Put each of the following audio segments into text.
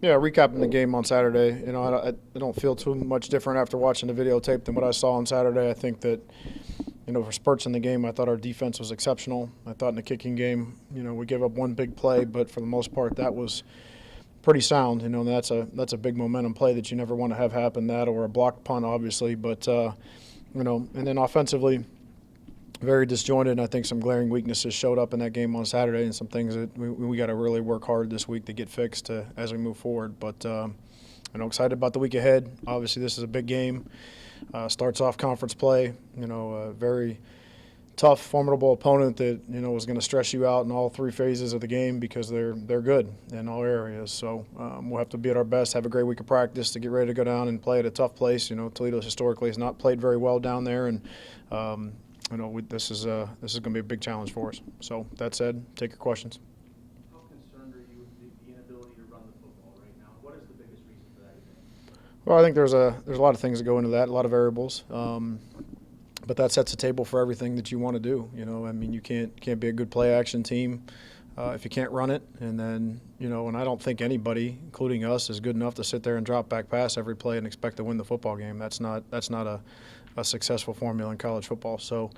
Yeah, recapping the game on Saturday, I don't feel too much different after watching the videotape than what I saw on Saturday. I think that, for spurts in the game, I thought our defense was exceptional. I thought in the kicking game, we gave up one big play, but for the most part, that was pretty sound. And that's a big momentum play that you never want to have happen, that or a blocked punt, obviously. But, and then offensively, very disjointed, and I think some glaring weaknesses showed up in that game on Saturday, and some things that we got to really work hard this week to get fixed as we move forward. But excited about the week ahead. Obviously, this is a big game. Starts off conference play. A very tough, formidable opponent that is going to stress you out in all three phases of the game because they're good in all areas. So we'll have to be at our best, have a great week of practice to get ready to go down and play at a tough place. Toledo historically has not played very well down there, and this is going to be a big challenge for us. So that said, take your questions. How concerned are you with the inability to run the football right now? What is the biggest reason for that, you think? Well, I think there's a lot of things that go into that, a lot of variables. But that sets the table for everything that you want to do. You can't be a good play action team if you can't run it. And then, and I don't think anybody, including us, is good enough to sit there and drop back pass every play and expect to win the football game. That's not a successful formula in college football. So,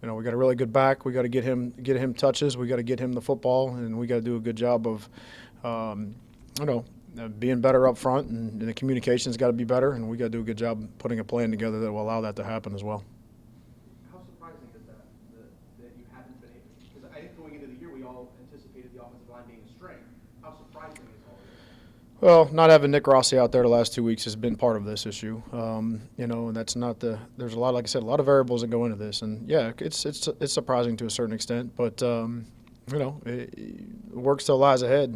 we got a really good back. We got to get him touches. We got to get him the football, and we got to do a good job of, being better up front, and the communication's got to be better, and we got to do a good job putting a plan together that will allow that to happen as well. How surprising is that you haven't been able? Because I think going into the year, we all anticipated the offensive line being a strength. How surprising is all this? Well, not having Nick Rossi out there the last 2 weeks has been part of this issue. And that's not there's a lot, like I said, a lot of variables that go into this. And yeah, it's surprising to a certain extent, but the work still lies ahead.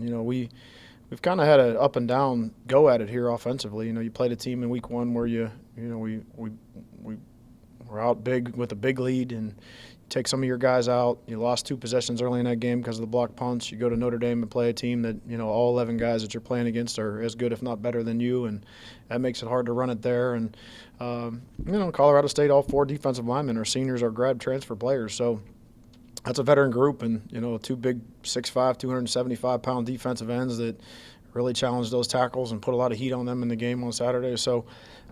We've kind of had an up and down go at it here offensively. You played a team in week one where we were out big with a big lead, and take some of your guys out. You lost 2 possessions early in that game because of the block punts. You go to Notre Dame and play a team that, all 11 guys that you're playing against are as good, if not better than you, and that makes it hard to run it there. And, Colorado State, all 4 defensive linemen are seniors or grad transfer players. So that's a veteran group, and, 2 big 6'5", 275-pound defensive ends that really challenged those tackles and put a lot of heat on them in the game on Saturday. So,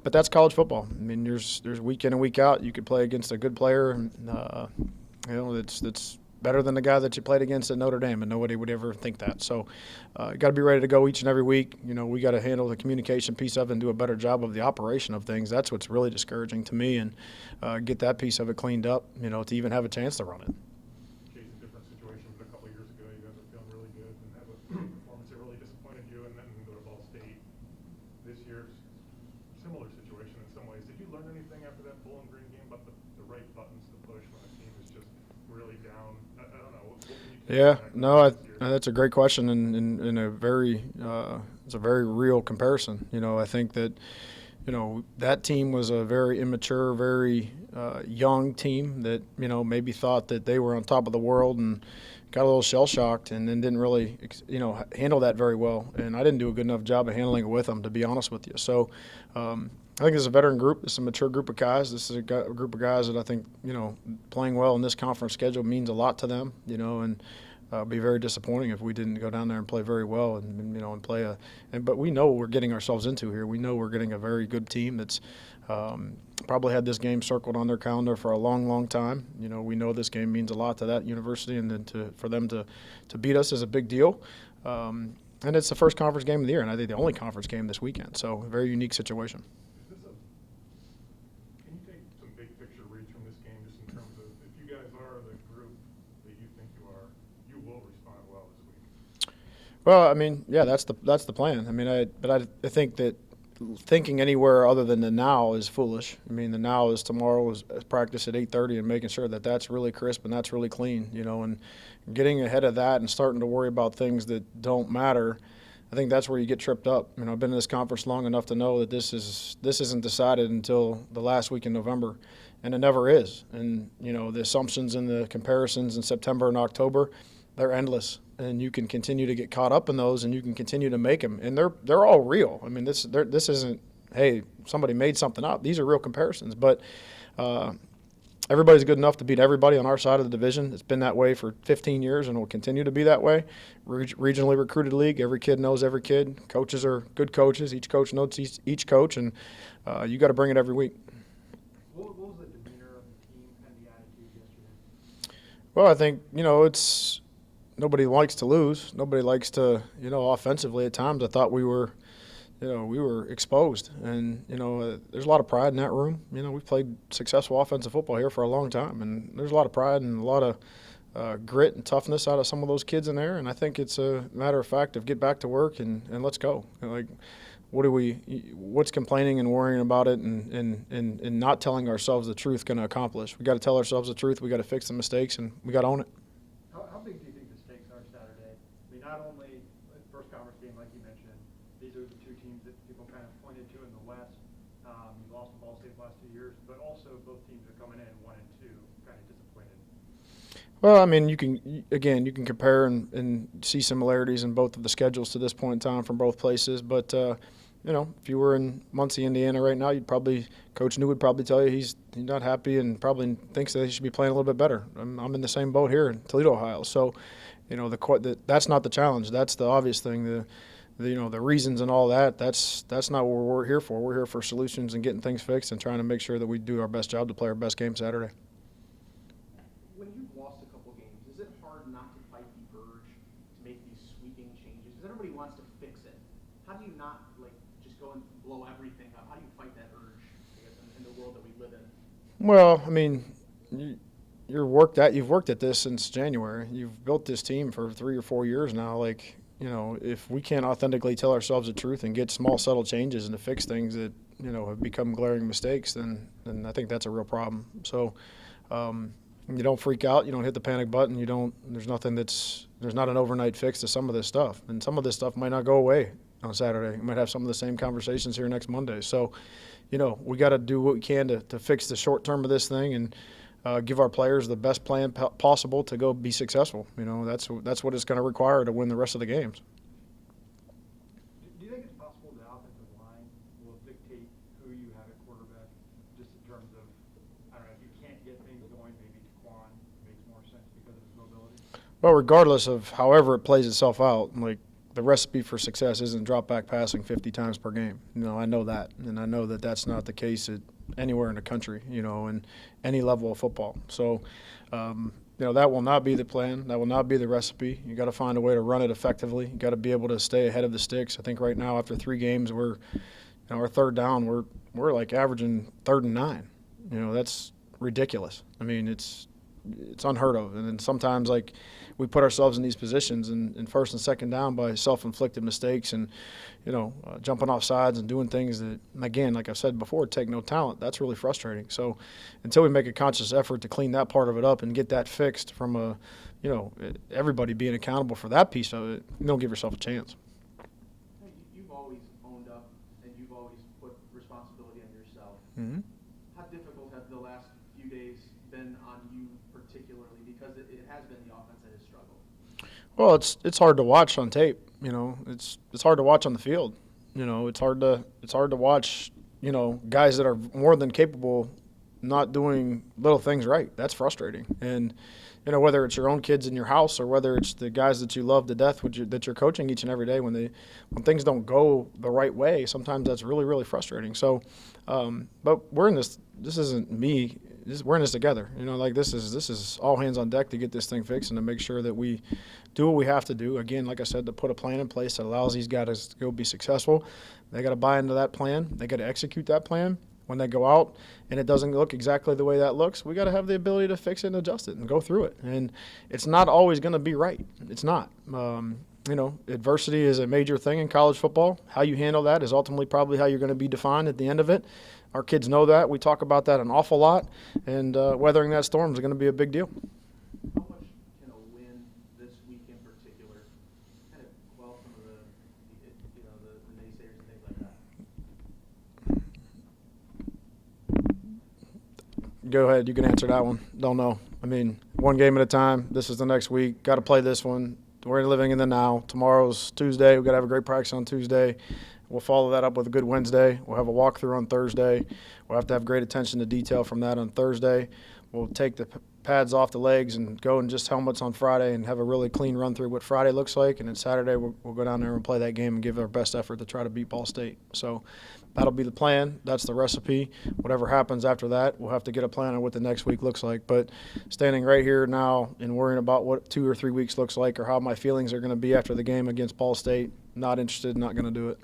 but that's college football. I mean, there's week in and week out. You could play against a good player, and, that's better than the guy that you played against at Notre Dame, and nobody would ever think that. So you got to be ready to go each and every week. We got to handle the communication piece of it and do a better job of the operation of things. That's what's really discouraging to me, and get that piece of it cleaned up, to even have a chance to run it. Different situation, but a couple of years ago, you guys were feeling really good and have a performance that really disappointed you, and then go to Ball State. This year's similar situation in some ways. Did you learn anything after that Bowling Green game about the right buttons to push when a team is just really down? I don't know. What can you that's a great question, and a very it's a very real comparison. I think that that team was a very immature, very young team that, maybe thought that they were on top of the world and got a little shell-shocked, and then didn't really, handle that very well. And I didn't do a good enough job of handling it with them, to be honest with you. So I think this is a veteran group. This is a mature group of guys. This is a group of guys that I think, playing well in this conference schedule means a lot to them, and be very disappointing if we didn't go down there and play very well, and play but we know what we're getting ourselves into here. We know we're getting a very good team that's probably had this game circled on their calendar for a long, long time. We know this game means a lot to that university, and then for them to beat us is a big deal. And it's the first conference game of the year, and I think the only conference game this weekend. So a very unique situation. Can you take some big picture reads from this game, just in terms of if you guys are the group that you think you are, you will respond well this week? Well, I mean, yeah, that's the plan. I mean, I think that thinking anywhere other than the now is foolish. I mean, the now is tomorrow is practice at 8:30, and making sure that that's really crisp and that's really clean, and getting ahead of that and starting to worry about things that don't matter. I think that's where you get tripped up. I've been in this conference long enough to know that this isn't decided until the last week in November, and it never is. And the assumptions and the comparisons in September and October, they're endless, and you can continue to get caught up in those, and you can continue to make them, and they're all real. I mean, this isn't, hey, somebody made something up. These are real comparisons, but everybody's good enough to beat everybody on our side of the division. It's been that way for 15 years and will continue to be that way. Regionally recruited league, every kid knows every kid. Coaches are good coaches. Each coach knows each coach, and you got to bring it every week. What was the demeanor of the team, kind of the attitude yesterday? Well, I think, it's nobody likes to lose. Nobody likes to, offensively at times I thought we were exposed. And, there's a lot of pride in that room. We've played successful offensive football here for a long time, and there's a lot of pride and a lot of grit and toughness out of some of those kids in there. And I think it's a matter of fact of get back to work and let's go. Like, what's complaining and worrying about it and not telling ourselves the truth going to accomplish? We got to tell ourselves the truth. We got to fix the mistakes, and we got to own it. How big do you think the stakes are Saturday? I mean, not only first conference game, like you mentioned, these are the two teams that people kind of pointed to in the West. You lost to Ball State the last 2 years, but also both teams are coming in 1 and 2, kind of disappointed. Well, I mean, you can compare and see similarities in both of the schedules to this point in time from both places. But, if you were in Muncie, Indiana right now, Coach New would probably tell you he's not happy and probably thinks that he should be playing a little bit better. I'm in the same boat here in Toledo, Ohio. So, that's not the challenge. That's the obvious thing. The reasons and all that, that's not what we're here for. We're here for solutions and getting things fixed and trying to make sure that we do our best job to play our best game Saturday. When you've lost a couple games, is it hard not to fight the urge to make these sweeping changes? Because everybody wants to fix it. How do you not just go and blow everything up? How do you fight that urge, I guess, in the world that we live in? Well, I mean, you've worked at this since January. You've built this team for 3 or 4 years now. If we can't authentically tell ourselves the truth and get small, subtle changes and to fix things that, have become glaring mistakes, then I think that's a real problem. So you don't freak out. You don't hit the panic button. There's not an overnight fix to some of this stuff. And some of this stuff might not go away on Saturday. We might have some of the same conversations here next Monday. So, we got to do what we can to fix the short term of this thing and give our players the best plan possible to go be successful. That's what it's going to require to win the rest of the games. Do you think it's possible the offensive line will dictate who you have at quarterback, just in terms of, I don't know, if you can't get things going, maybe Taquan makes more sense because of his mobility? Well, regardless of however it plays itself out, the recipe for success isn't drop back passing 50 times per game. I know that, and I know that that's not the case anywhere in the country, in any level of football. So, that will not be the plan. That will not be the recipe. You got to find a way to run it effectively. You got to be able to stay ahead of the sticks. I think right now after 3 games, our third down, we're averaging 3rd and 9. That's ridiculous. I mean, it's unheard of. And then sometimes we put ourselves in these positions in first and second down by self-inflicted mistakes and, jumping off sides and doing things that, again, like I've said before, take no talent. That's really frustrating. So until we make a conscious effort to clean that part of it up and get that fixed from everybody being accountable for that piece of it, you don't give yourself a chance. You've always owned up and you've always put responsibility on yourself. Mm-hmm. How difficult have the last few days been on you particularly, because it has been the offense that has struggled? Well, it's hard to watch on tape. It's hard to watch on the field. It's hard to watch. Guys that are more than capable not doing little things right. That's frustrating. And whether it's your own kids in your house or whether it's the guys that you love to death that you're coaching each and every day, when things don't go the right way, sometimes that's really, really frustrating. So, but we're in this. This isn't me. We're in this together. This is all hands on deck to get this thing fixed and to make sure that we do what we have to do. Again, like I said, to put a plan in place that allows these guys to go be successful. They got to buy into that plan. They got to execute that plan. When they go out and it doesn't look exactly the way that looks, we got to have the ability to fix it and adjust it and go through it. And it's not always going to be right. It's not. Adversity is a major thing in college football. How you handle that is ultimately probably how you're going to be defined at the end of it. Our kids know that. We talk about that an awful lot, and weathering that storm is going to be a big deal. How much can a win this week in particular kind of quell some of the naysayers and things like that? Go ahead. You can answer that one. Don't know. I mean, one game at a time. This is the next week. Got to play this one. We're living in the now. Tomorrow's Tuesday. We've got to have a great practice on Tuesday. We'll follow that up with a good Wednesday. We'll have a walkthrough on Thursday. We'll have to have great attention to detail from that on Thursday. we'll take the pads off the legs and go in just helmets on Friday and have a really clean run through what Friday looks like. And then Saturday we'll go down there and play that game and give our best effort to try to beat Ball State. So that'll be the plan. That's the recipe. Whatever happens after that, we'll have to get a plan on what the next week looks like. But standing right here now and worrying about what 2 or 3 weeks looks like or how my feelings are going to be after the game against Ball State, not interested, not going to do it.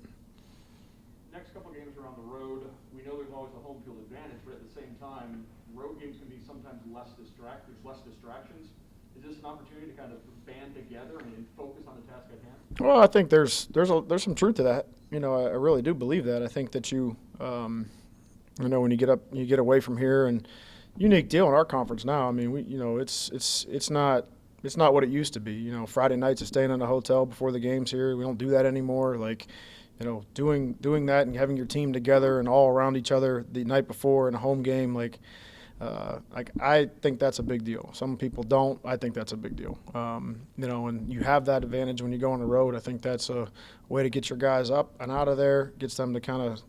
Next couple games are on the road. We know there's always a home field advantage, but at the same time, road games can be sometimes less distractions. Is this an opportunity to kind of band together and focus on the task at hand? Well, I think there's some truth to that. I really do believe that. I think that when you get away from here, and unique deal in our conference now. I mean, it's not what it used to be. Friday nights is staying in a hotel before the games here. We don't do that anymore. Doing that and having your team together and all around each other the night before in a home game, I think that's a big deal. Some people don't. I think that's a big deal. And you have that advantage when you go on the road. I think that's a way to get your guys up and out of there, gets them to kind of,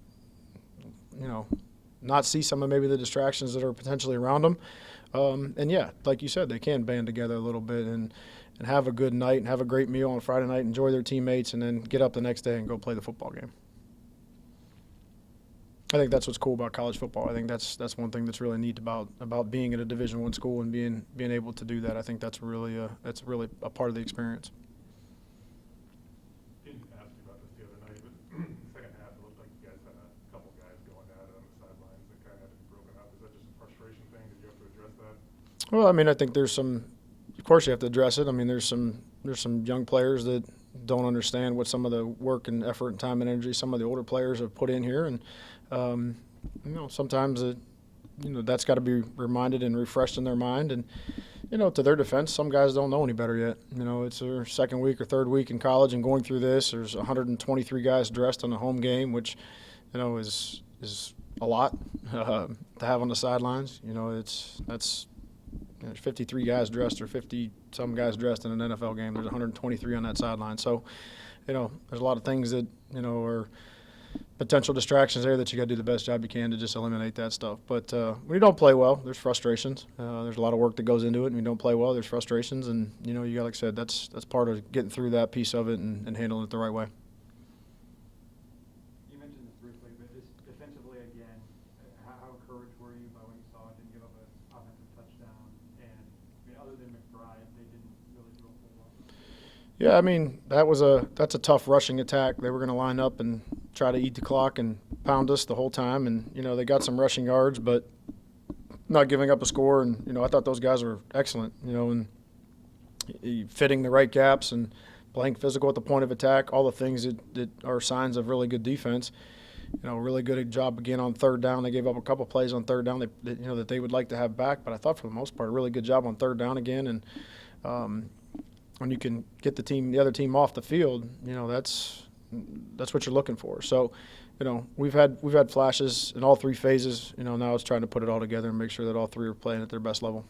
not see some of maybe the distractions that are potentially around them. And yeah, like you said, they can band together a little bit and have a good night and have a great meal on Friday night, enjoy their teammates, and then get up the next day and go play the football game. I think that's what's cool about college football. I think that's one thing that's really neat about being at a Division I school and being able to do that. I think that's really a part of the experience. Didn't ask you about this the other night, but the second half it looked like you guys had a couple guys going at it on the sidelines that kind of had to be broken up. Is that just a frustration thing? Did you have to address that? Well, I mean, I think there's some. Of course, you have to address it. I mean, there's some young players that don't understand what some of the work and effort and time and energy some of the older players have put in here, and sometimes that's got to be reminded and refreshed in their mind. And to their defense, some guys don't know any better yet. It's their second week or third week in college and going through this. There's 123 guys dressed on the home game, which is a lot to have on the sidelines. That's 53 guys dressed or 50-some guys dressed in an NFL game. There's 123 on that sideline. So, there's a lot of things that, are potential distractions there that you got to do the best job you can to just eliminate that stuff. But when you don't play well, there's frustrations. There's a lot of work that goes into it. And when you don't play well, there's frustrations. And, you got, like I said, that's part of getting through that piece of it and handling it the right way. You mentioned this briefly, but just defensively again, how encouraged were you by what you saw? Didn't give up an offensive touchdown. And other than McBride, they didn't really do a whole lot. Yeah, I mean, that's a tough rushing attack. They were going to line up and try to eat the clock and pound us the whole time. And, they got some rushing yards, but not giving up a score. And, I thought those guys were excellent, and fitting the right gaps and playing physical at the point of attack, all the things that are signs of really good defense. Really good job again on third down. They gave up a couple plays on third down that they would like to have back, but I thought for the most part, a really good job on third down again. And when you can get the other team off the field, that's what you're looking for. So, we've had flashes in all three phases. Now it's trying to put it all together and make sure that all three are playing at their best level.